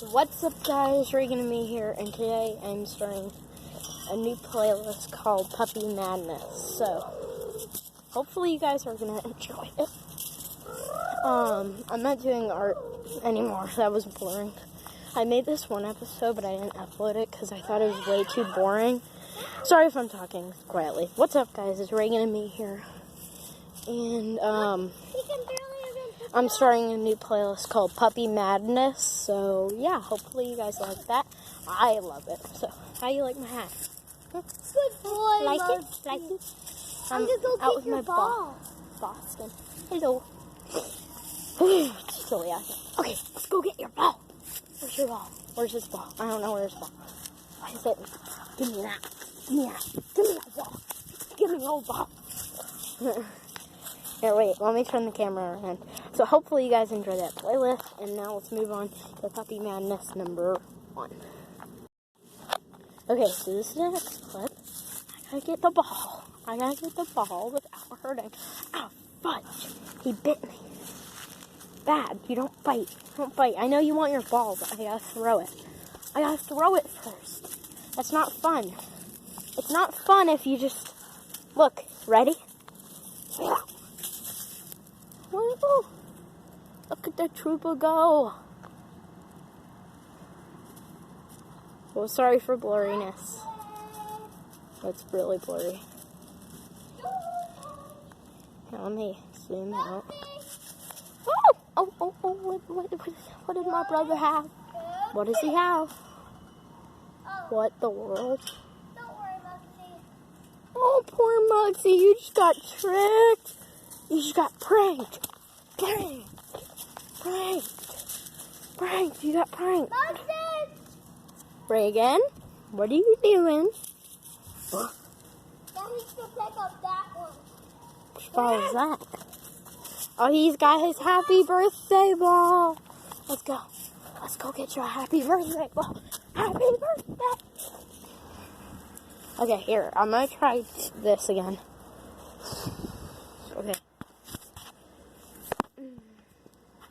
What's up, guys? Reagan and me here, and today I'm starting a new playlist called Puppy Madness. So, hopefully you guys are gonna enjoy it. I'm not doing art anymore. That was boring. I made this one episode, but I didn't upload it because I thought it was way too boring. Sorry if I'm talking quietly. What's up, guys? It's Reagan and me here, and I'm starting a new playlist called Puppy Madness, so yeah, hopefully you guys like that. I love it. So, how you like my hat? Good boy, Like Mom. it? Like it? I'm gonna go out get with your my ball. Boston. Hello. Silly out here. Okay, let's go get your ball. Where's your ball? Where's his ball? I don't know where's his ball. Why is it? Give me that. Give me that. Give me that ball. Give me your ball. Here, wait, let me turn the camera around. So hopefully you guys enjoy that playlist, and now let's move on to Puppy Madness number 1. Okay, so this is the next clip. I gotta get the ball. I gotta get the ball without hurting. Ow, fudge. He bit me. Bad, you don't bite. Don't bite. I know you want your ball, but I gotta throw it. I gotta throw it first. That's not fun. It's not fun if you just... Look, ready? Yeah. Woo! Look at the trooper go. Well, sorry for blurriness. It's really blurry. Now let me zoom out. Oh! What did my brother have? What does he have? What the world? Don't worry, Mugsy. Oh, poor Mugsy, you just got tricked. You just got pranked. Pranked. You got pranked. Mugsy! Reagan, what are you doing? Now he's gonna pick up that one. Which ball is that? Oh, he's got his happy birthday ball. Let's go. Let's go get your happy birthday ball. Happy birthday. Okay, here. I'm going to try this again. Okay.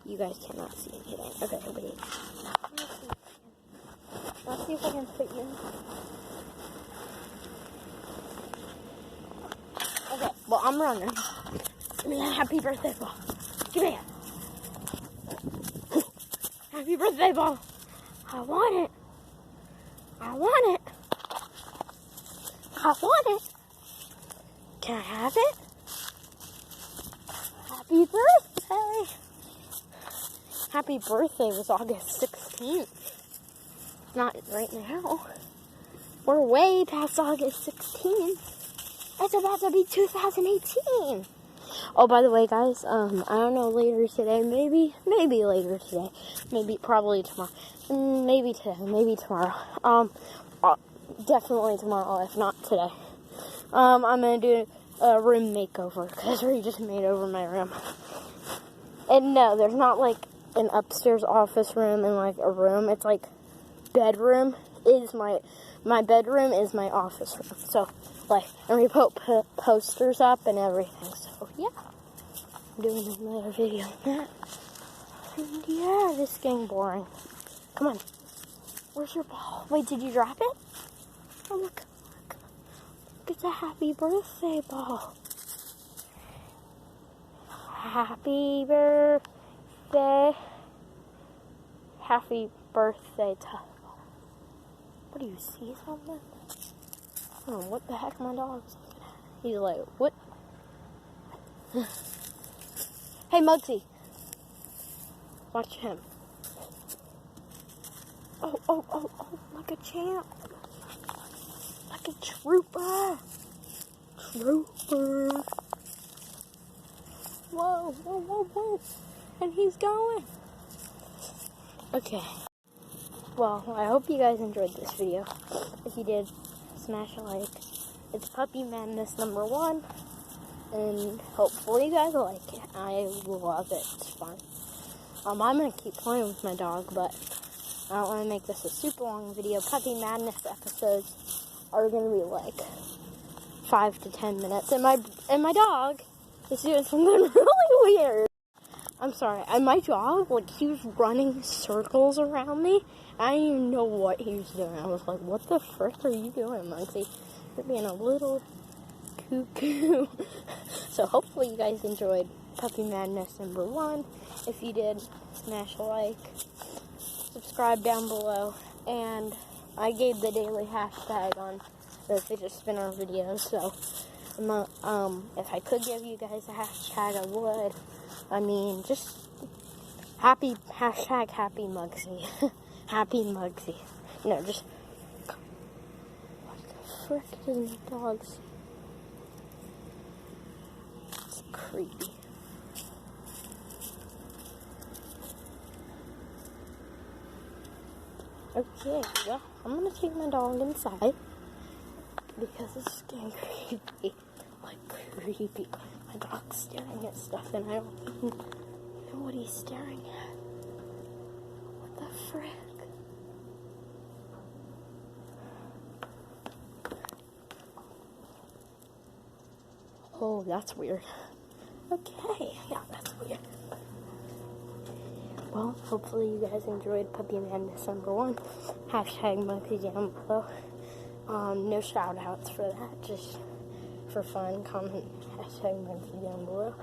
You guys cannot see anything. Okay, wait. Let's see if I can put you in. Okay, well, I'm running. Give me that happy birthday ball. Give me it. Happy birthday ball. I want it. I want it. I want it. Can I have it? Happy birthday. Happy birthday was August 16th. Not right now. We're way past August 16th. It's about to be 2018. Oh, by the way, guys, I don't know, later today, maybe later today, probably tomorrow, maybe today, maybe tomorrow, definitely tomorrow, if not today, I'm gonna do a room makeover, because we just made over my room, and no, there's not, like, an upstairs office room and, like, a room, it's, like, bedroom is my bedroom is my office room, so, like, and we put posters up and everything, so, yeah, I'm doing another video on that, and yeah, this is getting boring. Come on, where's your ball? Wait, did you drop it? Oh, look, it's a happy birthday ball. Happy birthday to... What do you see something? Oh, what the heck my dog's looking at? He's like, what? Hey, Mugsy. Watch him. Oh, like a champ. Like a trooper. Whoa. And he's going. Okay. Well, I hope you guys enjoyed this video. If you did, smash a like. It's Puppy Madness number 1, and hopefully you guys like it. I love it. It's fun. I'm gonna keep playing with my dog, but I don't want to make this a super long video. Puppy Madness episodes are gonna be like 5 to 10 minutes, and my dog is doing something really weird. I'm sorry. And my dog, like, he was running circles around me. I didn't even know what he was doing. I was like, what the frick are you doing, Mugsy? You're being a little cuckoo. So hopefully you guys enjoyed Puppy Madness number 1. If you did, smash a like. Subscribe down below. And I gave the daily hashtag on the fidget spinner videos. So if I could give you guys a hashtag, I would. I mean, just happy Mugsy. Happy Mugsy. No, just what the frick is my dog's? It's creepy. Okay, well, I'm gonna take my dog inside because it's getting creepy. Like, creepy. My dog's staring at stuff and I don't even know what he's staring at. What the frick? Oh, that's weird. Okay, yeah, that's weird. Well, hopefully you guys enjoyed Puppy Madness number 1. Hashtag Mugsy down below. No shout outs for that, just for fun. Comment hashtag Mugsy down below.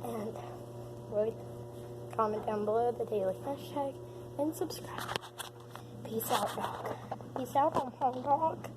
And comment down below the daily hashtag and subscribe. Peace out, dog. Peace out, home dog.